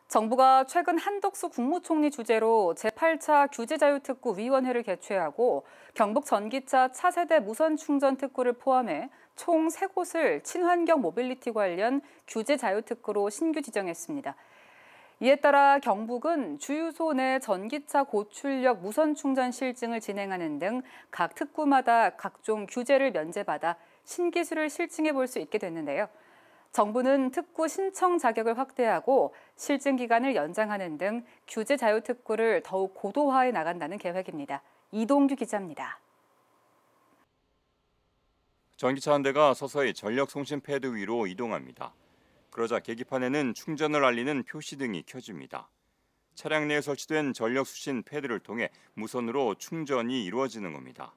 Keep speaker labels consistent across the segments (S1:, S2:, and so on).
S1: 정부가 최근 한덕수 국무총리 주재로 제8차 규제자유특구위원회를 개최하고 경북 전기차 차세대 무선 충전 특구를 포함해 총 3곳을 친환경 모빌리티 관련 규제자유특구로 신규 지정했습니다. 이에 따라 경북은 주유소 내 전기차 고출력 무선 충전 실증을 진행하는 등 각 특구마다 각종 규제를 면제받아 신기술을 실증해 볼 수 있게 됐는데요. 정부는 특구 신청 자격을 확대하고 실증 기간을 연장하는 등 규제 자유 특구를 더욱 고도화해 나간다는 계획입니다. 이동규 기자입니다.
S2: 전기차 한 대가 서서히 전력송신 패드 위로 이동합니다. 그러자 계기판에는 충전을 알리는 표시 등이 켜집니다. 차량 내에 설치된 전력수신 패드를 통해 무선으로 충전이 이루어지는 겁니다.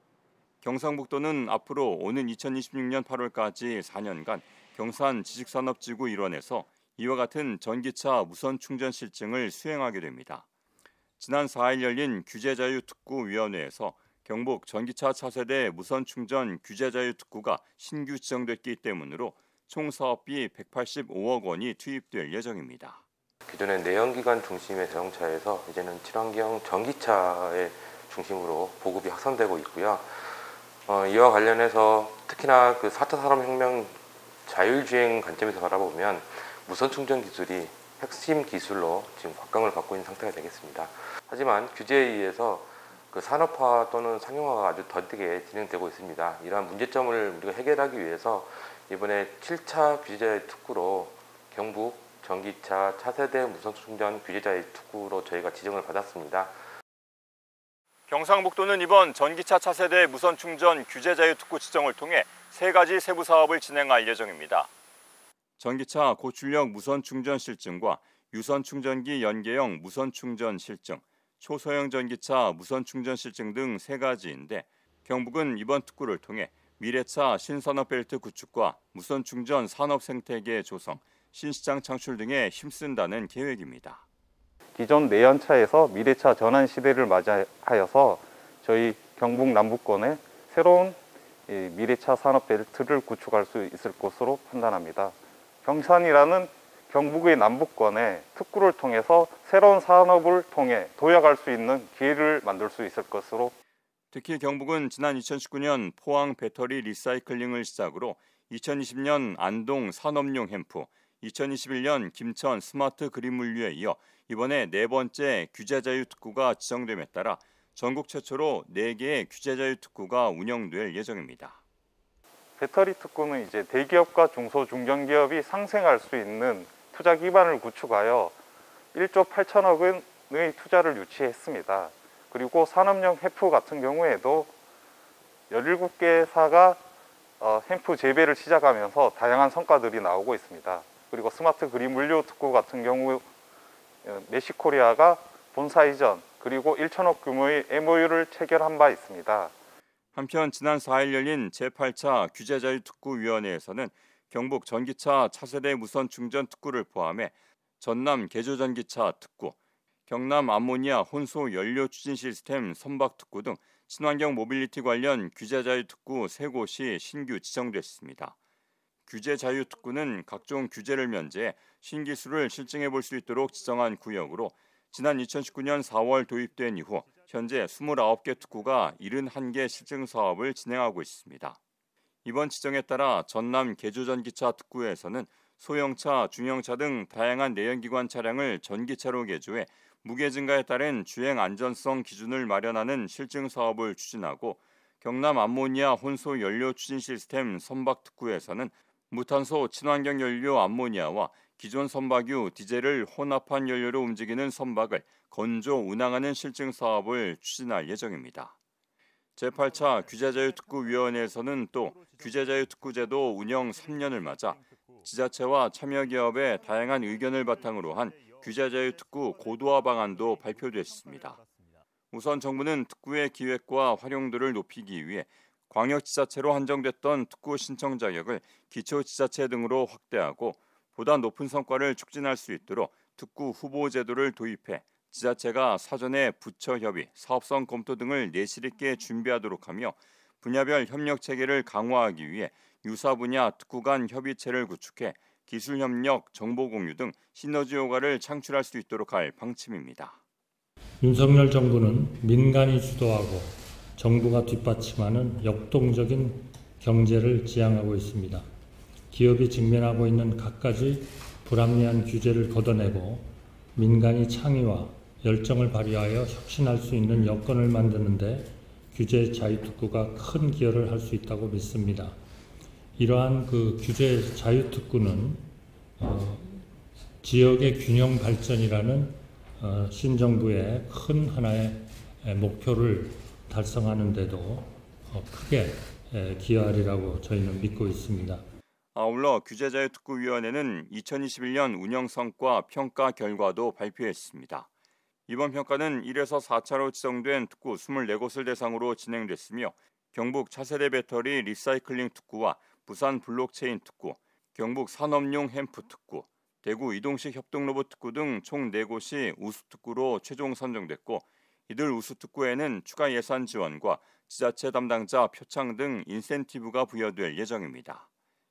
S2: 경상북도는 앞으로 오는 2026년 8월까지 4년간 경산 지식산업지구 일원에서 이와 같은 전기차 무선 충전 실증을 수행하게 됩니다. 지난 4일 열린 규제자유특구위원회에서 경북 전기차 차세대 무선 충전 규제자유특구가 신규 지정됐기 때문으로 총 사업비 185억 원이 투입될 예정입니다.
S3: 기존의 내연기관 중심의 자동차에서 이제는 친환경 전기차의 중심으로 보급이 확산되고 있고요. 이와 관련해서 특히나 그 4차 산업혁명 자율주행 관점에서 바라보면 무선 충전 기술이 핵심 기술로 지금 각광을 받고 있는 상태가 되겠습니다. 하지만 규제에 의해서 그 산업화 또는 상용화가 아주 더디게 진행되고 있습니다. 이러한 문제점을 우리가 해결하기 위해서 이번에 7차 규제자의 특구로 경북 전기차 차세대 무선 충전 규제자의 특구로 저희가 지정을 받았습니다.
S2: 경상북도는 이번 전기차 차세대 무선 충전 규제자유 특구 지정을 통해 3가지 세부 사업을 진행할 예정입니다. 전기차 고출력 무선 충전 실증과 유선 충전기 연계형 무선 충전 실증, 초소형 전기차 무선 충전 실증 등 3가지인데 경북은 이번 특구를 통해 미래차 신산업벨트 구축과 무선 충전 산업 생태계 조성, 신시장 창출 등에 힘쓴다는 계획입니다.
S4: 기존 내연차에서 미래차 전환 시대를 맞이하여서 저희 경북 남부권에 새로운 미래차 산업 벨트를 구축할 수 있을 것으로 판단합니다. 경산이라는 경북의 남부권에 특구를 통해서 새로운 산업을 통해 도약할 수 있는 기회를 만들 수 있을 것으로.
S2: 특히 경북은 지난 2019년 포항 배터리 리사이클링을 시작으로 2020년 안동 산업용 햄프, 2021년 김천 스마트 그린 물류에 이어 이번에 4번째 규제자유 특구가 지정됨에 따라 전국 최초로 4개의 규제자유 특구가 운영될 예정입니다.
S4: 배터리 특구는 이제 대기업과 중소 중견기업이 상생할 수 있는 투자 기반을 구축하여 1조 8천억 원의 투자를 유치했습니다. 그리고 산업용 햄프 같은 경우에도 17개사가 햄프 재배를 시작하면서 다양한 성과들이 나오고 있습니다. 그리고 스마트 그린 물류 특구 같은 경우 메시코리아가 본사 이전 그리고 1천억 규모의 MOU를 체결한 바 있습니다.
S2: 한편 지난 4일 열린 제8차 규제자유특구위원회에서는 경북 전기차 차세대 무선 충전 특구를 포함해 전남 개조전기차 특구, 경남 암모니아 혼소 연료 추진 시스템 선박 특구 등 친환경 모빌리티 관련 규제자유특구 3곳이 신규 지정됐습니다. 규제자유특구는 각종 규제를 면제해 신기술을 실증해 볼 수 있도록 지정한 구역으로 지난 2019년 4월 도입된 이후 현재 29개 특구가 71개 실증 사업을 진행하고 있습니다. 이번 지정에 따라 전남 개조전기차 특구에서는 소형차, 중형차 등 다양한 내연기관 차량을 전기차로 개조해 무게 증가에 따른 주행 안전성 기준을 마련하는 실증 사업을 추진하고 경남 암모니아 혼소 연료 추진 시스템 선박 특구에서는 무탄소 친환경 연료 암모니아와 기존 선박유 디젤을 혼합한 연료로 움직이는 선박을 건조 운항하는 실증 사업을 추진할 예정입니다. 제8차 규제자유특구위원회에서는 또 규제자유특구제도 운영 3년을 맞아 지자체와 참여기업의 다양한 의견을 바탕으로 한 규제자유특구 고도화 방안도 발표됐습니다. 우선 정부는 특구의 기획과 활용도를 높이기 위해 광역지자체로 한정됐던 특구 신청 자격을 기초지자체 등으로 확대하고 보다 높은 성과를 촉진할 수 있도록 특구 후보 제도를 도입해 지자체가 사전에 부처 협의, 사업성 검토 등을 내실 있게 준비하도록 하며 분야별 협력 체계를 강화하기 위해 유사 분야 특구 간 협의체를 구축해 기술협력, 정보공유 등 시너지 효과를 창출할 수 있도록 할 방침입니다.
S5: 윤석열 정부는 민간이 주도하고 정부가 뒷받침하는 역동적인 경제를 지향하고 있습니다. 기업이 직면하고 있는 갖가지 불합리한 규제를 걷어내고 민간이 창의와 열정을 발휘하여 혁신할 수 있는 여건을 만드는 데 규제 자유특구가 큰 기여를 할 수 있다고 믿습니다. 이러한 규제 자유특구는 지역의 균형 발전이라는 신정부의 큰 하나의 목표를 달성하는 데도 크게 기여하리라고 저희는 믿고 있습니다.
S2: 아울러 규제자유특구위원회는 2021년 운영 성과 평가 결과도 발표했습니다. 이번 평가는 1에서 4차로 지정된 특구 24곳을 대상으로 진행됐으며 경북 차세대 배터리 리사이클링 특구와 부산 블록체인 특구, 경북 산업용 햄프 특구, 대구 이동식 협동로봇 특구 등 총 4곳이 우수특구로 최종 선정됐고 이들 우수특구에는 추가 예산 지원과 지자체 담당자 표창 등 인센티브가 부여될 예정입니다.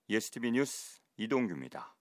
S2: ESTV 뉴스 이동규입니다.